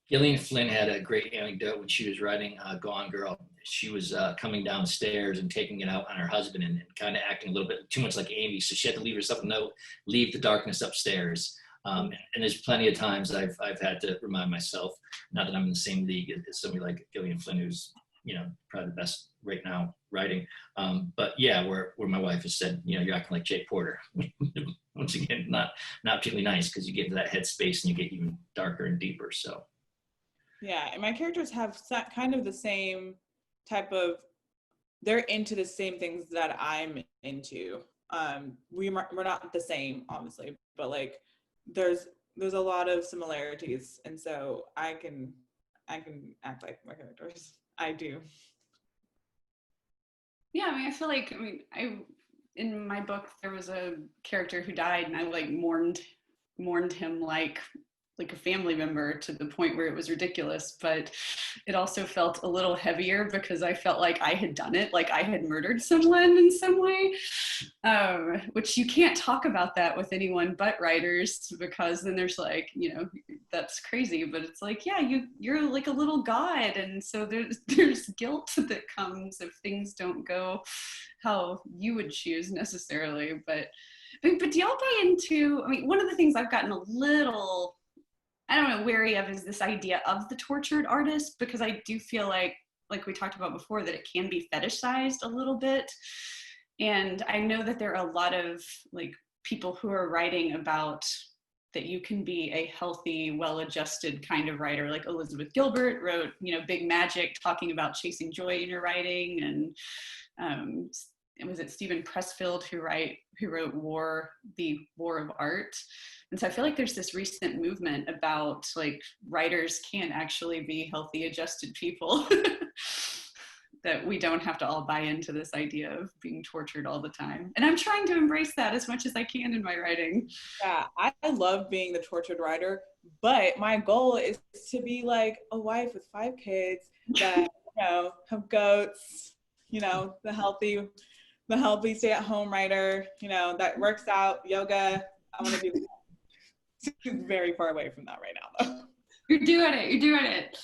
Gillian Flynn had a great anecdote when she was writing Gone Girl. She was coming downstairs and taking it out on her husband and kind of acting a little bit too much like Amy. So she had to leave herself a note, leave the darkness upstairs. And there's plenty of times I've had to remind myself, not that I'm in the same league as somebody like Gillian Flynn, who's probably the best right now writing. But yeah, where my wife has said, you're acting like Jake Porter. Once again, not particularly nice, because you get into that headspace and you get even darker and deeper. So yeah, and my characters have kind of the same type of, they're into the same things that I'm into. We're not the same, obviously, but like there's a lot of similarities, and so I can act like my characters. I do. Yeah, I feel like, in my book there was a character who died, and I like mourned him like a family member, to the point where it was ridiculous, but it also felt a little heavier because I felt like I had done it, like I had murdered someone in some way, which you can't talk about that with anyone but writers, because then there's like, that's crazy, but it's like, yeah, you're like a little god, and so there's guilt that comes if things don't go how you would choose necessarily. But do y'all buy into, one of the things I've gotten a little, I don't know, wary of is this idea of the tortured artist, because I do feel like we talked about before, that it can be fetishized a little bit. And I know that there are a lot of like people who are writing about that you can be a healthy, well-adjusted kind of writer. Like Elizabeth Gilbert wrote, Big Magic, talking about chasing joy in your writing. And was it Stephen Pressfield who wrote The War of Art? And so I feel like there's this recent movement about like writers can actually be healthy, adjusted people, that we don't have to all buy into this idea of being tortured all the time. And I'm trying to embrace that as much as I can in my writing. Yeah, I love being the tortured writer, but my goal is to be like a wife with 5 kids that, have goats, the healthy stay-at-home writer, that works out, yoga. I want to do that. Very far away from that right now, though. You're doing it.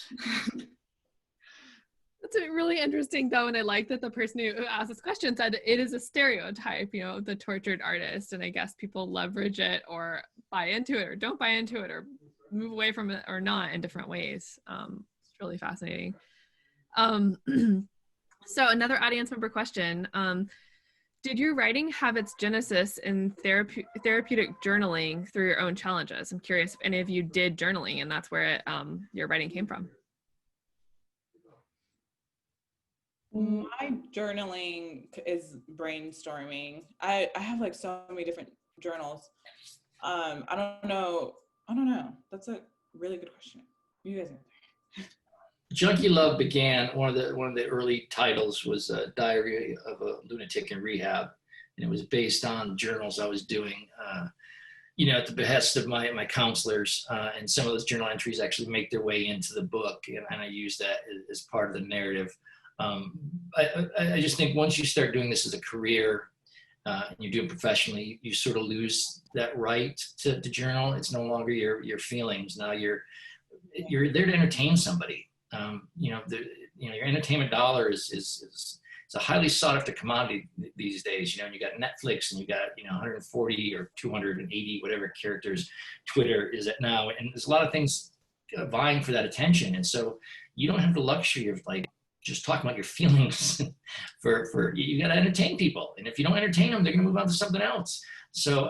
That's really interesting, though, and I like that the person who asked this question said it is a stereotype, the tortured artist, and I guess people leverage it or buy into it or don't buy into it or move away from it or not in different ways. It's really fascinating. So another audience member question. Did your writing have its genesis in therapeutic journaling through your own challenges? I'm curious if any of you did journaling and that's where your writing came from. My journaling is brainstorming. I have like so many different journals. I don't know. That's a really good question. You guys answer. Junkie Love began, one of the early titles was a Diary of a Lunatic in Rehab, and it was based on journals I was doing, at the behest of my counselors, and some of those journal entries actually make their way into the book, and I use that as part of the narrative. I just think once you start doing this as a career, and you do it professionally, you sort of lose that right to journal. It's no longer your feelings. Now you're there to entertain somebody. Your entertainment dollar is it's a highly sought after commodity these days. And you got Netflix, and you got 140 or 280 whatever characters Twitter is at now, and there's a lot of things vying for that attention. And so you don't have the luxury of like just talking about your feelings. for you got to entertain people, and if you don't entertain them, they're going to move on to something else. So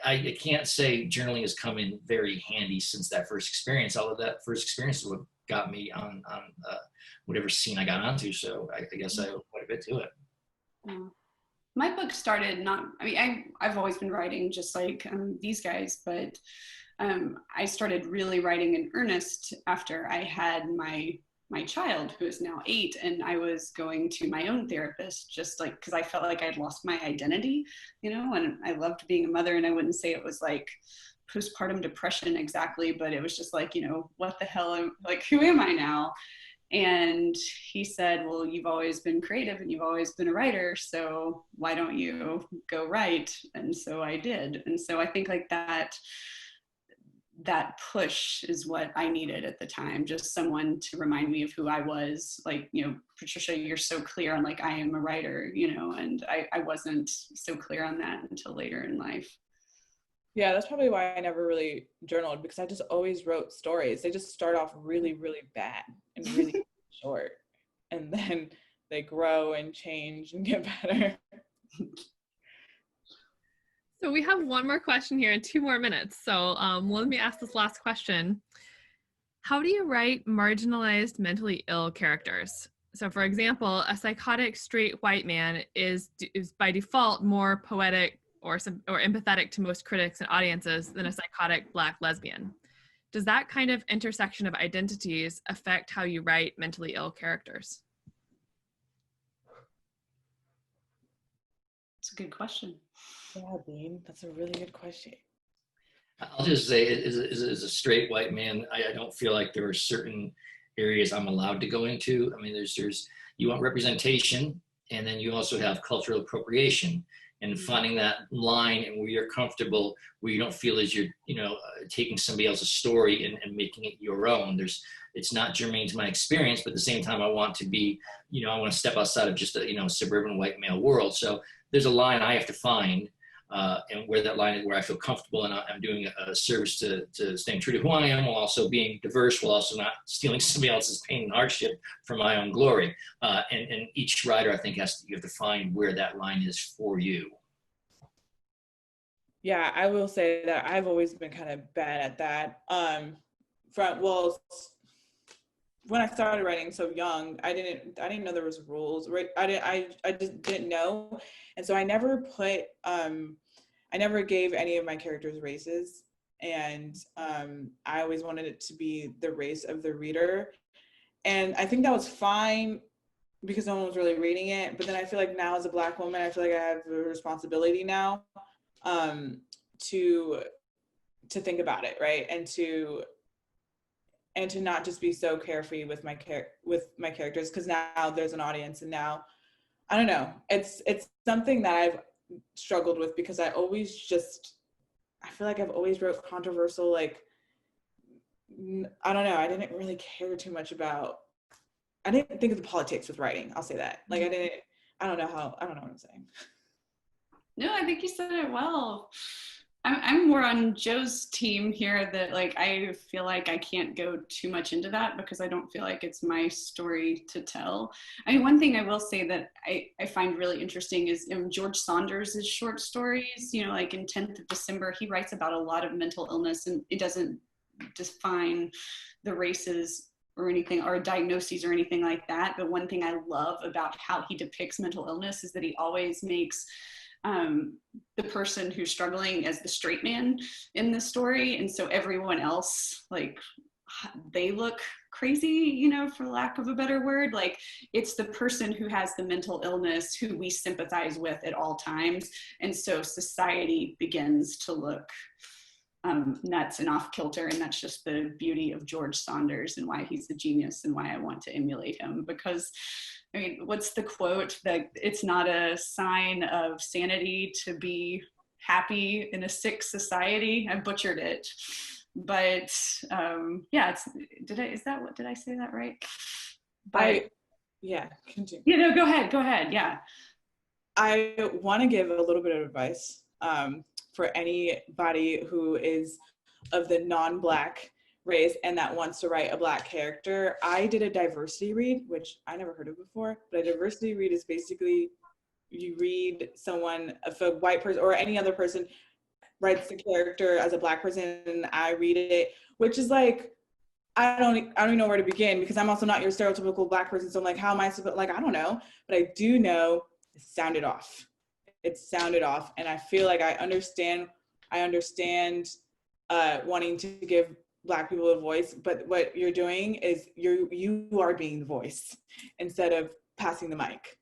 I can't say journaling has come in very handy since that first experience, although that first experience is what got me on whatever scene I got onto. So I guess I owe quite a bit to it. Yeah. My book started I've always been writing just like these guys, but I started really writing in earnest after I had my child, who is now 8, and I was going to my own therapist just like because I felt like I'd lost my identity, and I loved being a mother, and I wouldn't say it was like postpartum depression exactly, but it was just like, what the hell, who am I now? And he said, well, you've always been creative and you've always been a writer, so why don't you go write? And so I did. And so I think like that push is what I needed at the time, just someone to remind me of who I was. Like, Patricia, you're so clear on like, I am a writer, and I wasn't so clear on that until later in life. Yeah, that's probably why I never really journaled, because I just always wrote stories. They just start off really, really bad and really short, and then they grow and change and get better. So we have one more question here and 2 more minutes. So let me ask this last question. How do you write marginalized mentally ill characters? So for example, a psychotic straight white man is by default more poetic or empathetic to most critics and audiences than a psychotic Black lesbian. Does that kind of intersection of identities affect how you write mentally ill characters? It's a good question. Yeah, Dean, that's a really good question. I'll just say, as a straight white man, I don't feel like there are certain areas I'm allowed to go into. I mean, there's you want representation, and then you also have cultural appropriation, and finding that line and where you're comfortable, where you don't feel as you're, taking somebody else's story and making it your own. It's not germane to my experience, but at the same time, I want to be, I want to step outside of just a, suburban white male world. So there's a line I have to find. And where that line is, where I feel comfortable and I'm doing a service to staying true to who I am, while also being diverse, while also not stealing somebody else's pain and hardship for my own glory. And each writer, I think, you have to find where that line is for you. Yeah, I will say that I've always been kind of bad at that. When I started writing so young, I didn't know there was rules, right? I just didn't know, and so I never gave any of my characters races, and I always wanted it to be the race of the reader, and I think that was fine because no one was really reading it. But then I feel like now, as a Black woman, I feel like I have a responsibility now to think about it, right, and to not just be so carefree with my characters, because now there's an audience, and now I don't know. It's something that I've struggled with, because I feel like I've always wrote controversial, like, I don't know. I didn't really care too much about. I didn't think of the politics with writing. I'll say that. Like, I don't know what I'm saying. No, I think you said it well. I'm more on Joe's team here, that like I feel like I can't go too much into that because I don't feel like it's my story to tell. I mean, one thing I will say that I find really interesting is George Saunders' short stories, like in 10th of December, he writes about a lot of mental illness, and it doesn't define the races or anything, or diagnoses or anything like that. But one thing I love about how he depicts mental illness is that he always makes the person who's struggling as the straight man in the story, and so everyone else, like, they look crazy, for lack of a better word. Like, it's the person who has the mental illness who we sympathize with at all times, and so society begins to look nuts and off kilter. And that's just the beauty of George Saunders and why he's a genius and why I want to emulate him. Because I mean, what's the quote? That it's not a sign of sanity to be happy in a sick society. I butchered it, but yeah, did I say that right? But Continue. Go ahead. Yeah. I want to give a little bit of advice for anybody who is of the non-Black race and that wants to write a Black character. I did a diversity read, which I never heard of before, but a diversity read is basically you read someone, if a white person or any other person writes the character as a Black person, and I read it, which is like, I don't even know where to begin, because I'm also not your stereotypical Black person. So I'm like, how am I supposed, like, I don't know, but I do know it sounded off. And I feel like I understand wanting to give Black people a voice, but what you're doing is you are being the voice instead of passing the mic,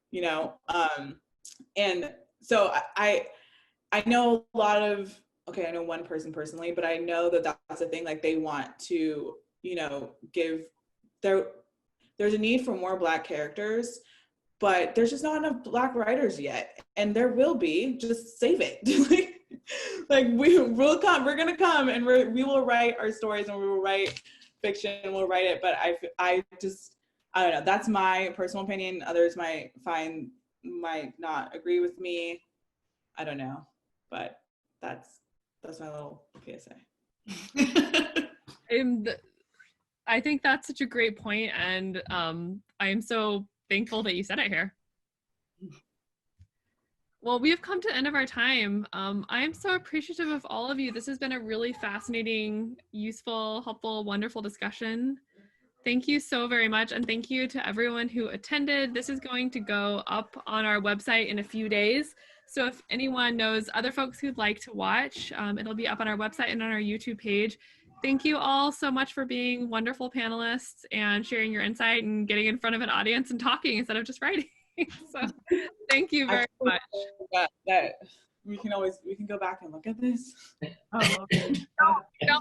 and so I know I know one person personally, but I know that that's the thing, like, they want to, there's a need for more Black characters, but there's just not enough Black writers yet, and there will be. Just save it. like we're gonna come, and we will write our stories, and we will write fiction, and we'll write it. But I don't know. That's my personal opinion. Others might not agree with me. I don't know, but that's my little PSA. I think that's such a great point, and I am so thankful that you said it here. Well, we have come to the end of our time. I am so appreciative of all of you. This has been a really fascinating, useful, helpful, wonderful discussion. Thank you so very much. And thank you to everyone who attended. This is going to go up on our website in a few days. So if anyone knows other folks who'd like to watch, it'll be up on our website and on our YouTube page. Thank you all so much for being wonderful panelists and sharing your insight and getting in front of an audience and talking instead of just writing. So thank you very much. That we can go back and look at this. Oh, okay. No.